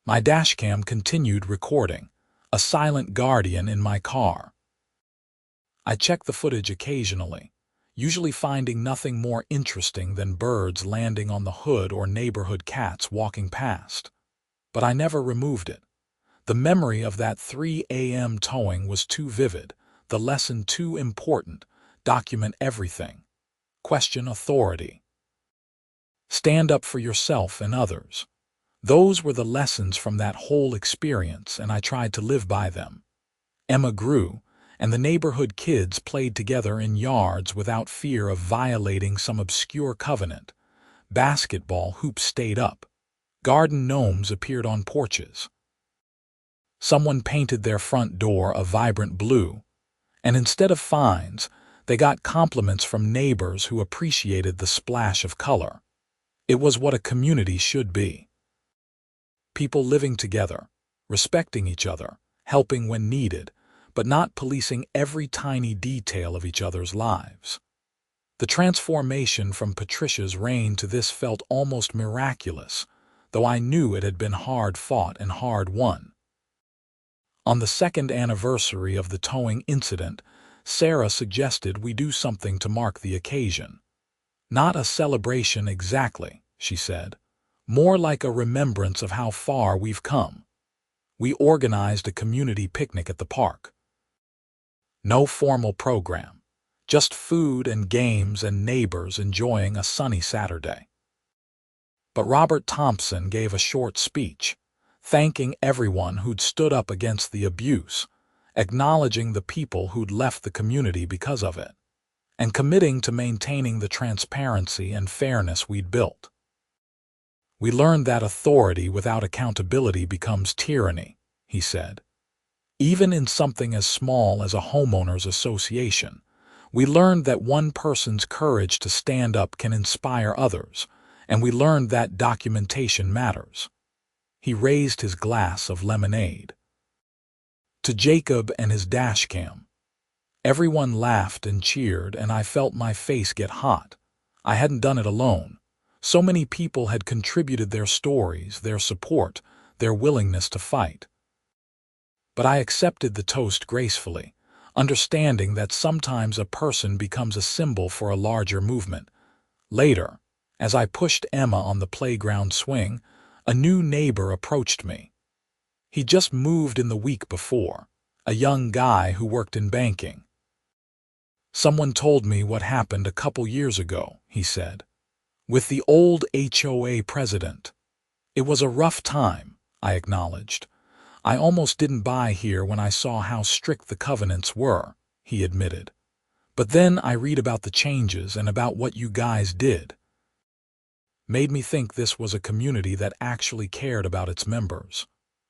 My dashcam continued recording, a silent guardian in my car. I checked the footage occasionally, usually finding nothing more interesting than birds landing on the hood or neighborhood cats walking past. But I never removed it. The memory of that 3 a.m. towing was too vivid, the lesson too important. Document everything. Question authority. Stand up for yourself and others. Those were the lessons from that whole experience, and I tried to live by them. Emma grew, and the neighborhood kids played together in yards without fear of violating some obscure covenant. Basketball hoops stayed up. Garden gnomes appeared on porches. Someone painted their front door a vibrant blue, and instead of fines, they got compliments from neighbors who appreciated the splash of color. It was what a community should be. People living together, respecting each other, helping when needed, but not policing every tiny detail of each other's lives. The transformation from Patricia's reign to this felt almost miraculous, though I knew it had been hard fought and hard won. On the second anniversary of the towing incident, Sarah suggested we do something to mark the occasion. Not a celebration exactly, she said, more like a remembrance of how far we've come. We organized a community picnic at the park. No formal program, just food and games and neighbors enjoying a sunny Saturday. But Robert Thompson gave a short speech, thanking everyone who'd stood up against the abuse, acknowledging the people who'd left the community because of it, and committing to maintaining the transparency and fairness we'd built. We learned that authority without accountability becomes tyranny, he said. Even in something as small as a homeowners association, we learned that one person's courage to stand up can inspire others, and we learned that documentation matters. He raised his glass of lemonade. To Jacob and his dashcam. Everyone laughed and cheered, and I felt my face get hot. I hadn't done it alone. So many people had contributed their stories, their support, their willingness to fight. But I accepted the toast gracefully, understanding that sometimes a person becomes a symbol for a larger movement. Later, as I pushed Emma on the playground swing, a new neighbor approached me. He just moved in the week before, a young guy who worked in banking. Someone told me what happened a couple years ago, he said, with the old HOA president. It was a rough time, I acknowledged. I almost didn't buy here when I saw how strict the covenants were, he admitted. But then I read about the changes and about what you guys did. Made me think this was a community that actually cared about its members.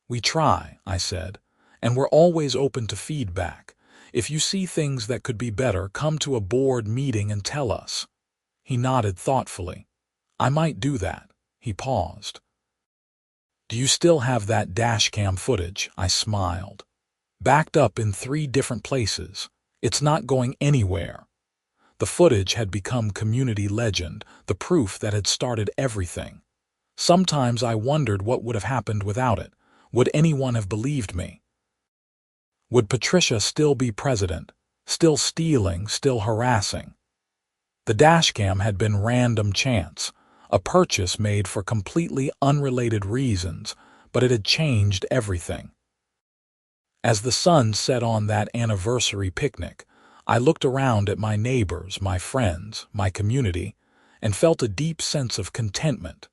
We try, I said, and we're always open to feedback. If you see things that could be better, come to a board meeting and tell us." He nodded thoughtfully. "I might do that." He paused. "Do you still have that dashcam footage?" I smiled. "Backed up in 3 different places. It's not going anywhere." The footage had become community legend, the proof that had started everything. Sometimes I wondered what would have happened without it. Would anyone have believed me? Would Patricia still be president, still stealing, still harassing? The dashcam had been random chance, a purchase made for completely unrelated reasons, but it had changed everything. As the sun set on that anniversary picnic, I looked around at my neighbors, my friends, my community, and felt a deep sense of contentment.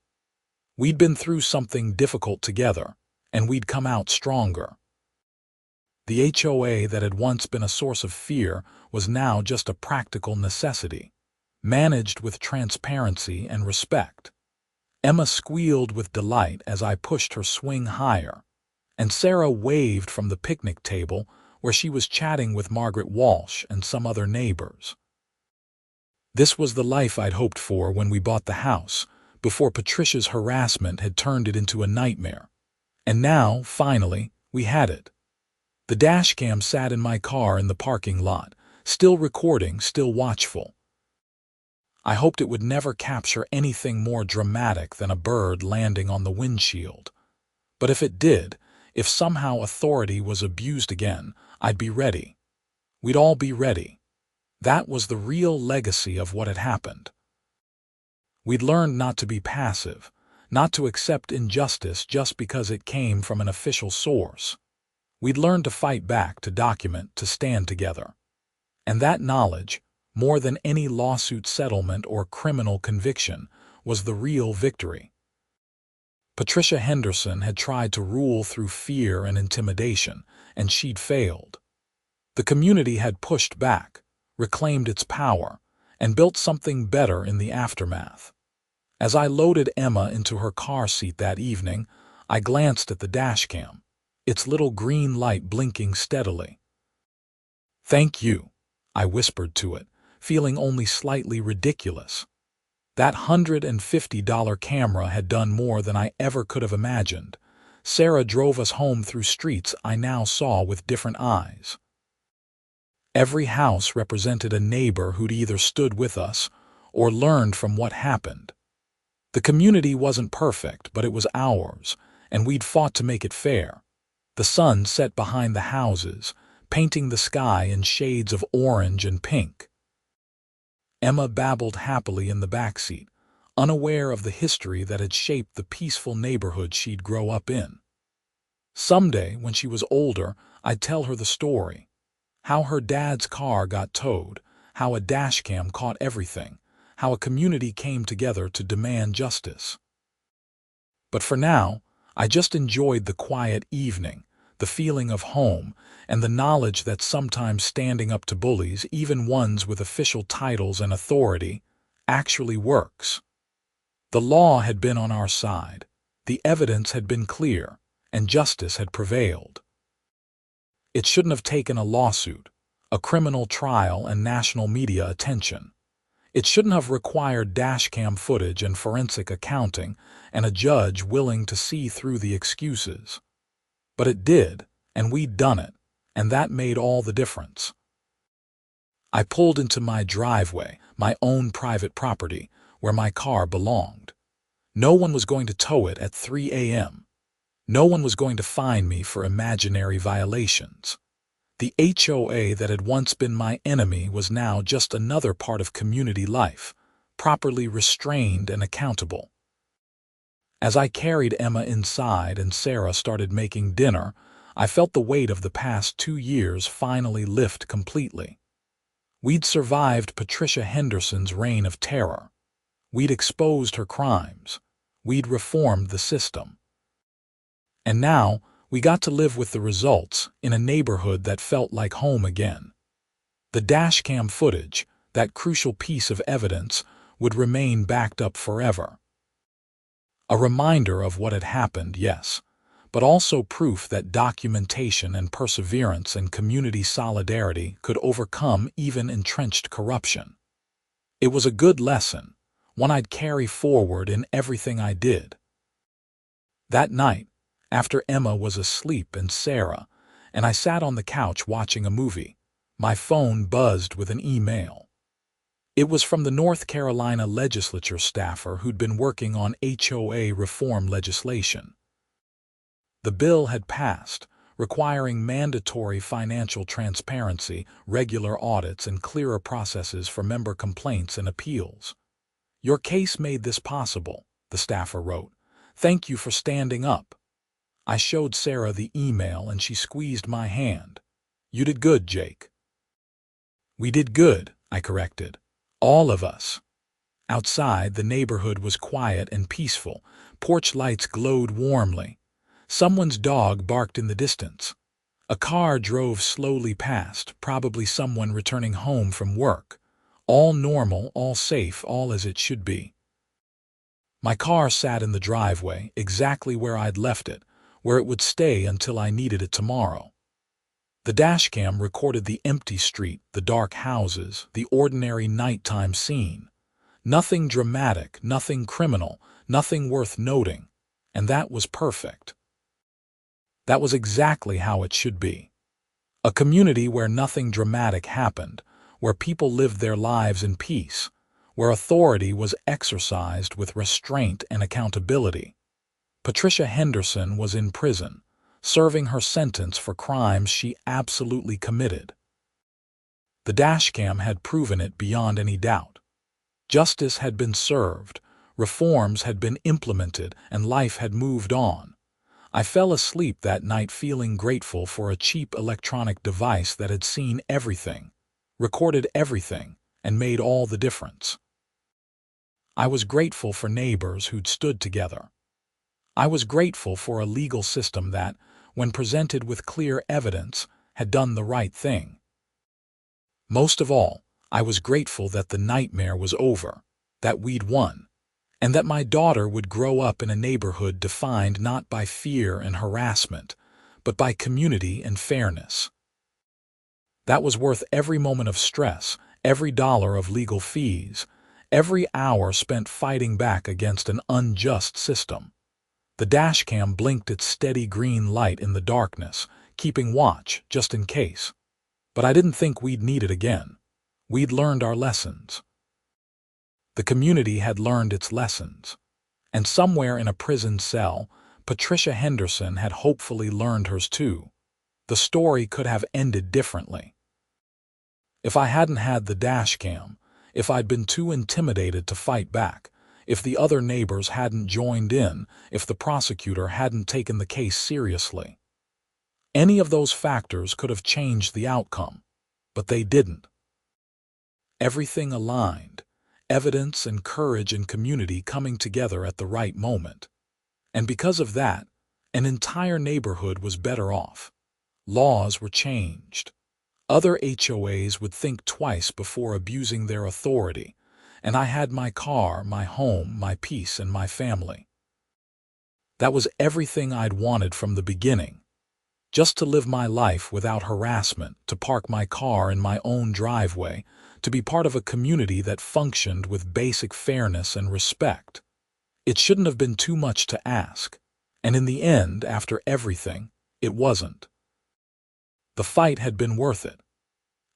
We'd been through something difficult together, and we'd come out stronger. The HOA that had once been a source of fear was now just a practical necessity, managed with transparency and respect. Emma squealed with delight as I pushed her swing higher, and Sarah waved from the picnic table where she was chatting with Margaret Walsh and some other neighbors. This was the life I'd hoped for when we bought the house, before Patricia's harassment had turned it into a nightmare. And now, finally, we had it. The dashcam sat in my car in the parking lot, still recording, still watchful. I hoped it would never capture anything more dramatic than a bird landing on the windshield. But if it did, if somehow authority was abused again, I'd be ready. We'd all be ready. That was the real legacy of what had happened. We'd learned not to be passive, not to accept injustice just because it came from an official source. We'd learned to fight back, to document, to stand together. And that knowledge, more than any lawsuit settlement or criminal conviction, was the real victory. Patricia Henderson had tried to rule through fear and intimidation, and she'd failed. The community had pushed back, reclaimed its power, and built something better in the aftermath. As I loaded Emma into her car seat that evening, I glanced at the dashcam, its little green light blinking steadily. "Thank you," I whispered to it, feeling only slightly ridiculous. That $150 camera had done more than I ever could have imagined. Sarah drove us home through streets I now saw with different eyes. Every house represented a neighbor who'd either stood with us or learned from what happened. The community wasn't perfect, but it was ours, and we'd fought to make it fair. The sun set behind the houses, painting the sky in shades of orange and pink. Emma babbled happily in the backseat, unaware of the history that had shaped the peaceful neighborhood she'd grow up in. Someday, when she was older, I'd tell her the story. How her dad's car got towed, how a dashcam caught everything, how a community came together to demand justice. But for now, I just enjoyed the quiet evening, the feeling of home, and the knowledge that sometimes standing up to bullies, even ones with official titles and authority, actually works. The law had been on our side, the evidence had been clear, and justice had prevailed. It shouldn't have taken a lawsuit, a criminal trial, and national media attention. It shouldn't have required dashcam footage and forensic accounting and a judge willing to see through the excuses. But it did, and we'd done it, and that made all the difference. I pulled into my driveway, my own private property, where my car belonged. No one was going to tow it at 3 a.m. No one was going to fine me for imaginary violations. The HOA that had once been my enemy was now just another part of community life, properly restrained and accountable. As I carried Emma inside and Sarah started making dinner, I felt the weight of the past 2 years finally lift completely. We'd survived Patricia Henderson's reign of terror. We'd exposed her crimes. We'd reformed the system. And now, we got to live with the results in a neighborhood that felt like home again. The dashcam footage, that crucial piece of evidence, would remain backed up forever. A reminder of what had happened, yes, but also proof that documentation and perseverance and community solidarity could overcome even entrenched corruption. It was a good lesson, one I'd carry forward in everything I did. That night, after Emma was asleep and Sarah, and I sat on the couch watching a movie, my phone buzzed with an email. It was from the North Carolina legislature staffer who'd been working on HOA reform legislation. The bill had passed, requiring mandatory financial transparency, regular audits, and clearer processes for member complaints and appeals. "Your case made this possible," the staffer wrote. "Thank you for standing up." I showed Sarah the email and she squeezed my hand. "You did good, Jake." "We did good," I corrected. "All of us." Outside, the neighborhood was quiet and peaceful. Porch lights glowed warmly. Someone's dog barked in the distance. A car drove slowly past, probably someone returning home from work. All normal, all safe, all as it should be. My car sat in the driveway, exactly where I'd left it, where it would stay until I needed it tomorrow. The dashcam recorded the empty street, the dark houses, the ordinary nighttime scene. Nothing dramatic, nothing criminal, nothing worth noting, and that was perfect. That was exactly how it should be. A community where nothing dramatic happened, where people lived their lives in peace, where authority was exercised with restraint and accountability. Patricia Henderson was in prison, serving her sentence for crimes she absolutely committed. The dashcam had proven it beyond any doubt. Justice had been served, reforms had been implemented, and life had moved on. I fell asleep that night feeling grateful for a cheap electronic device that had seen everything, recorded everything, and made all the difference. I was grateful for neighbors who'd stood together. I was grateful for a legal system that, when presented with clear evidence, had done the right thing. Most of all, I was grateful that the nightmare was over, that we'd won, and that my daughter would grow up in a neighborhood defined not by fear and harassment, but by community and fairness. That was worth every moment of stress, every dollar of legal fees, every hour spent fighting back against an unjust system. The dashcam blinked its steady green light in the darkness, keeping watch just in case. But I didn't think we'd need it again. We'd learned our lessons. The community had learned its lessons. And somewhere in a prison cell, Patricia Henderson had hopefully learned hers too. The story could have ended differently. If I hadn't had the dashcam, if I'd been too intimidated to fight back, if the other neighbors hadn't joined in, if the prosecutor hadn't taken the case seriously. Any of those factors could have changed the outcome, but they didn't. Everything aligned, evidence and courage and community coming together at the right moment. And because of that, an entire neighborhood was better off. Laws were changed. Other HOAs would think twice before abusing their authority, and I had my car, my home, my peace, and my family. That was everything I'd wanted from the beginning. Just to live my life without harassment, to park my car in my own driveway, to be part of a community that functioned with basic fairness and respect. It shouldn't have been too much to ask, and in the end, after everything, it wasn't. The fight had been worth it.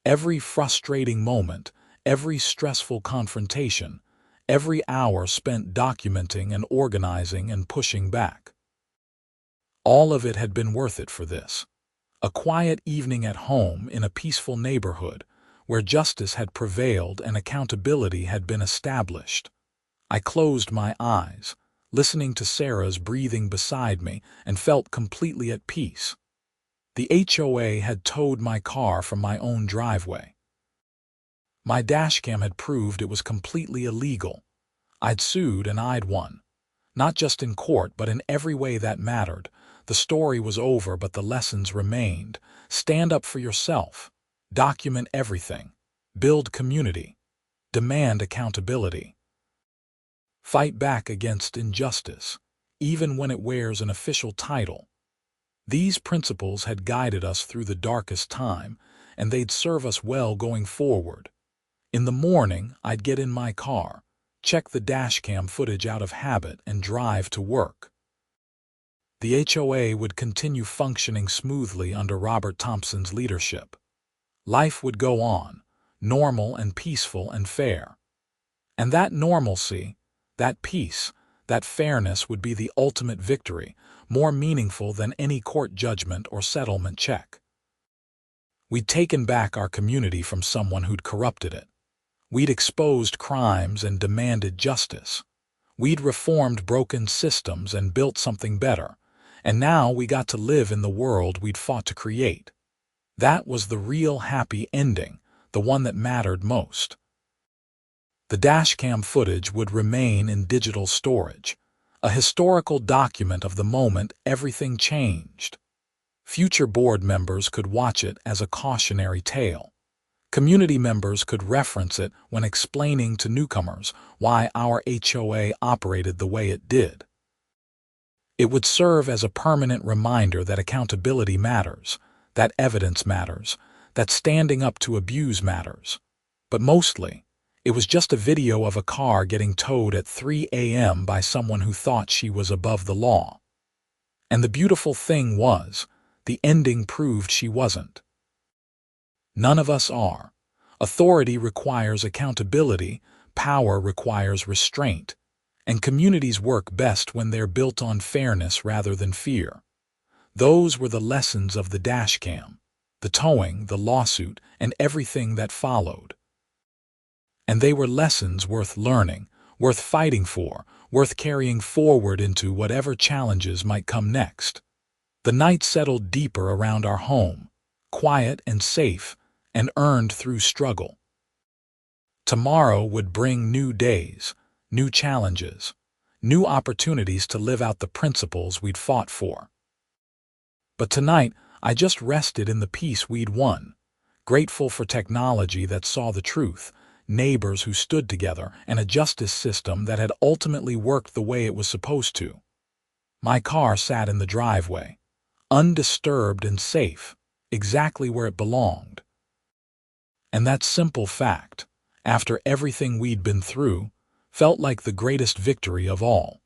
Every frustrating moment, every stressful confrontation, every hour spent documenting and organizing and pushing back. All of it had been worth it for this. A quiet evening at home in a peaceful neighborhood where justice had prevailed and accountability had been established. I closed my eyes, listening to Sarah's breathing beside me, and felt completely at peace. The HOA had towed my car from my own driveway. My dashcam had proved it was completely illegal. I'd sued and I'd won. Not just in court, but in every way that mattered. The story was over, but the lessons remained. Stand up for yourself. Document everything. Build community. Demand accountability. Fight back against injustice, even when it wears an official title. These principles had guided us through the darkest time, and they'd serve us well going forward. In the morning, I'd get in my car, check the dashcam footage out of habit, and drive to work. The HOA would continue functioning smoothly under Robert Thompson's leadership. Life would go on, normal and peaceful and fair. And that normalcy, that peace, that fairness would be the ultimate victory, more meaningful than any court judgment or settlement check. We'd taken back our community from someone who'd corrupted it. We'd exposed crimes and demanded justice. We'd reformed broken systems and built something better. And now we got to live in the world we'd fought to create. That was the real happy ending, the one that mattered most. The dashcam footage would remain in digital storage, a historical document of the moment everything changed. Future board members could watch it as a cautionary tale. Community members could reference it when explaining to newcomers why our HOA operated the way it did. It would serve as a permanent reminder that accountability matters, that evidence matters, that standing up to abuse matters. But mostly, it was just a video of a car getting towed at 3 a.m. by someone who thought she was above the law. And the beautiful thing was, the ending proved she wasn't. None of us are. Authority requires accountability, power requires restraint, and communities work best when they're built on fairness rather than fear. Those were the lessons of the dashcam, the towing, the lawsuit, and everything that followed. And they were lessons worth learning, worth fighting for, worth carrying forward into whatever challenges might come next. The night settled deeper around our home, quiet and safe, and earned through struggle. Tomorrow would bring new days, new challenges, new opportunities to live out the principles we'd fought for. But tonight, I just rested in the peace we'd won, grateful for technology that saw the truth, neighbors who stood together, and a justice system that had ultimately worked the way it was supposed to. My car sat in the driveway, undisturbed and safe, exactly where it belonged. And that simple fact, after everything we'd been through, felt like the greatest victory of all.